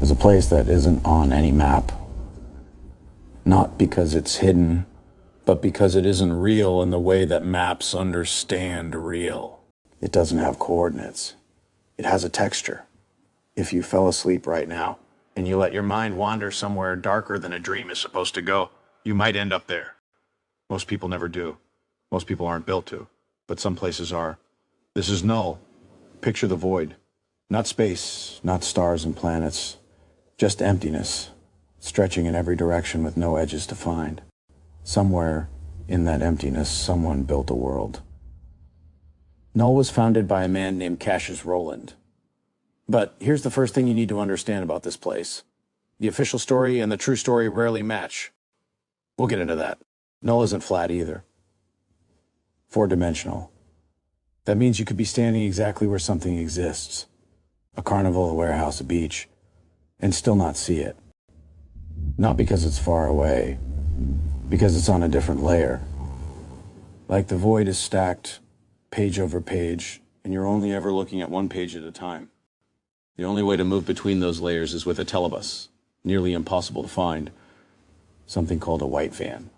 is a place that isn't on any map. Not because it's hidden, but because it isn't real in the way that maps understand real. It doesn't have coordinates. It has a texture. If you fell asleep right now, and you let your mind wander somewhere darker than a dream is supposed to go, you might end up there. Most people never do. Most people aren't built to, but some places are. This is null. Picture the void. Not space, not stars and planets, just emptiness, stretching in every direction with no edges to find. Somewhere in that emptiness, someone built a world. Null was founded by a man named Cassius Rowland. But here's the first thing you need to understand about this place. The official story and the true story rarely match. We'll get into that. Null isn't flat either. Four-dimensional. That means you could be standing exactly where something exists. A carnival, a warehouse, a beach, and still not see it. Not because it's far away, because it's on a different layer. Like the void is stacked page over page, and you're only ever looking at one page at a time. The only way to move between those layers is with a telebus, nearly impossible to find, something called a white van.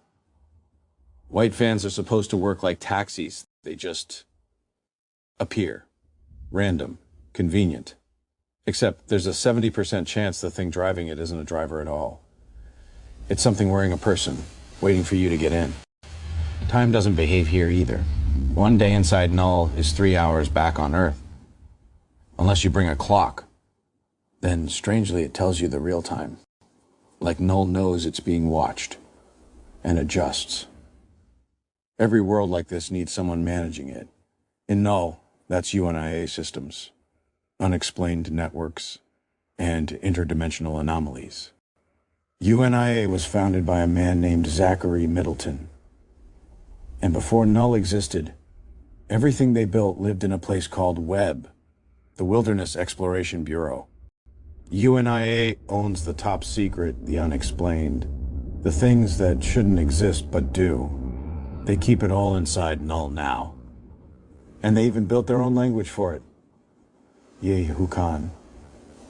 White vans are supposed to work like taxis. They just appear. Random. Convenient. Except there's a 70% chance the thing driving it isn't a driver at all. It's something wearing a person, waiting for you to get in. Time doesn't behave here either. One day inside Null is 3 hours back on Earth. Unless you bring a clock. Then, strangely, it tells you the real time. Like Null knows it's being watched. And adjusts. Every world like this needs someone managing it. In Null, that's UNIA systems. Unexplained networks, and interdimensional anomalies. UNIA was founded by a man named Zachary Middleton. And before Null existed, everything they built lived in a place called Webb, the Wilderness Exploration Bureau. UNIA owns the top secret, the unexplained, the things that shouldn't exist but do. They keep it all inside Null now. And they even built their own language for it. Yehukan,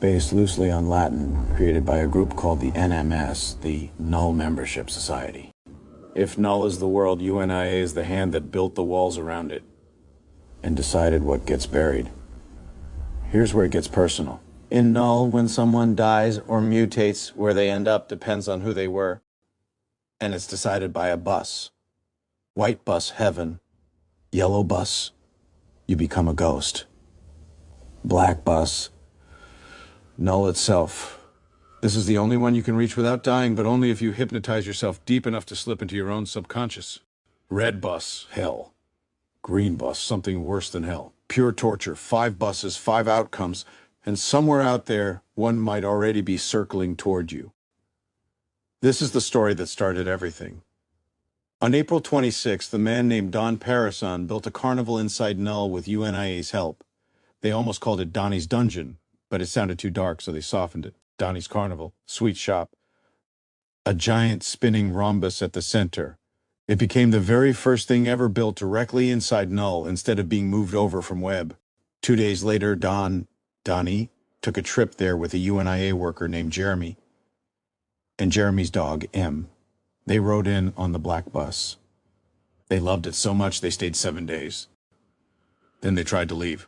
based loosely on Latin, created by a group called the NMS, the Null Membership Society. If Null is the world, UNIA is the hand that built the walls around it and decided what gets buried. Here's where it gets personal. In Null, when someone dies or mutates, where they end up depends on who they were, and it's decided by a bus. White bus, heaven. Yellow bus, you become a ghost. Black bus, Null itself. This is the only one you can reach without dying, but only if you hypnotize yourself deep enough to slip into your own subconscious. Red bus, hell. Green bus, something worse than hell. Pure torture, 5 buses, 5 outcomes, and somewhere out there, one might already be circling toward you. This is the story that started everything. On April 26th, a man named Don Parison built a carnival inside Null with UNIA's help. They almost called it Donnie's Dungeon, but it sounded too dark, so they softened it. Donnie's Carnival, sweet shop. A giant spinning rhombus at the center. It became the very first thing ever built directly inside Null instead of being moved over from Webb. 2 days later, Donnie, took a trip there with a UNIA worker named Jeremy. And Jeremy's dog, M. They rode in on the black bus. They loved it so much they stayed 7 days. Then they tried to leave.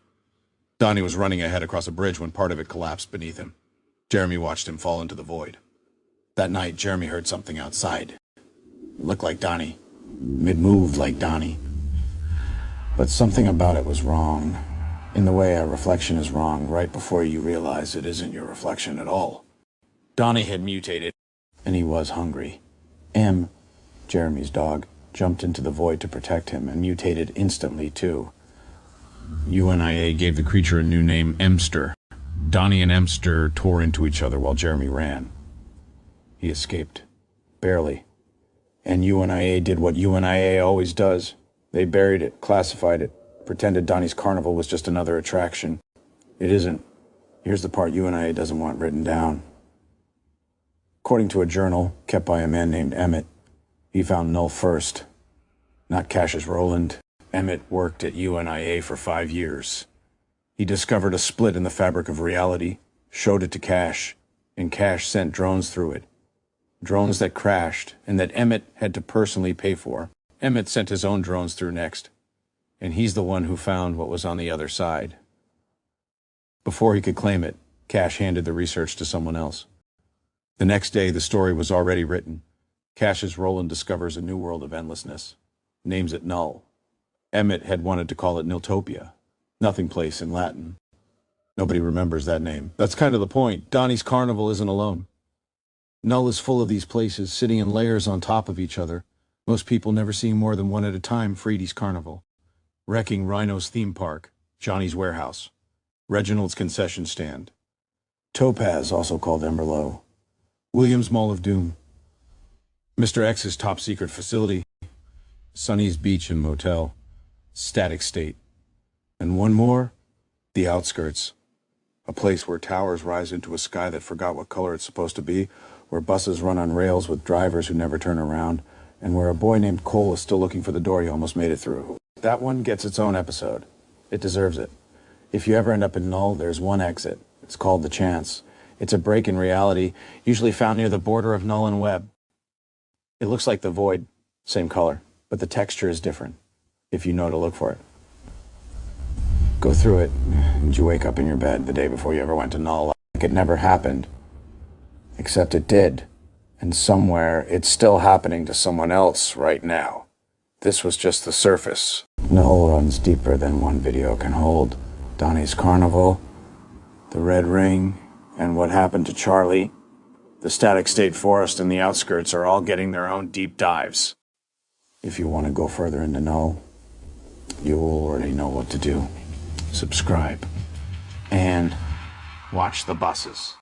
Donnie was running ahead across a bridge when part of it collapsed beneath him. Jeremy watched him fall into the void. That night, Jeremy heard something outside. It looked like Donnie. It moved like Donnie. But something about it was wrong. In the way a reflection is wrong right before you realize it isn't your reflection at all. Donnie had mutated, and he was hungry. M, Jeremy's dog, jumped into the void to protect him and mutated instantly, too. UNIA gave the creature a new name, Emster. Donnie and Emster tore into each other while Jeremy ran. He escaped. Barely. And UNIA did what UNIA always does. They buried it, classified it, pretended Donnie's Carnival was just another attraction. It isn't. Here's the part UNIA doesn't want written down. According to a journal kept by a man named Emmett, he found Null first. Not Cassius Rowland. Emmett worked at UNIA for 5 years. He discovered a split in the fabric of reality, showed it to Cash, and Cash sent drones through it. Drones that crashed and that Emmett had to personally pay for. Emmett sent his own drones through next, and he's the one who found what was on the other side. Before he could claim it, Cash handed the research to someone else. The next day, the story was already written. Cash's Roland discovers a new world of endlessness, names it Null. Emmett had wanted to call it Niltopia, nothing place in Latin. Nobody remembers that name. That's kind of the point. Donnie's Carnival isn't alone. Null is full of these places, sitting in layers on top of each other. Most people never seeing more than one at a time. Freedy's Carnival, Wrecking Rhino's Theme Park, Johnny's Warehouse, Reginald's Concession Stand, Topaz, also called Emberlow, William's Mall of Doom, Mr. X's top secret facility, Sunny's Beach and Motel, Static State, and one more, the Outskirts, a place where towers rise into a sky that forgot what color it's supposed to be, where buses run on rails with drivers who never turn around, and where a boy named Cole is still looking for the door he almost made it through. That one gets its own episode. It deserves it. If you ever end up in Null, there's one exit. It's called The Chance. It's a break in reality, usually found near the border of Null and Web. It looks like the Void, same color, but the texture is different, if you know to look for it. Go through it, and you wake up in your bed the day before you ever went to Null, like it never happened. Except it did. And somewhere, it's still happening to someone else right now. This was just the surface. Null runs deeper than one video can hold. Donnie's Carnival, the Red Ring, and what happened to Charlie. The Static State Forest and the Outskirts are all getting their own deep dives. If you want to go further into Null, you already know what to do. Subscribe. And watch the buses.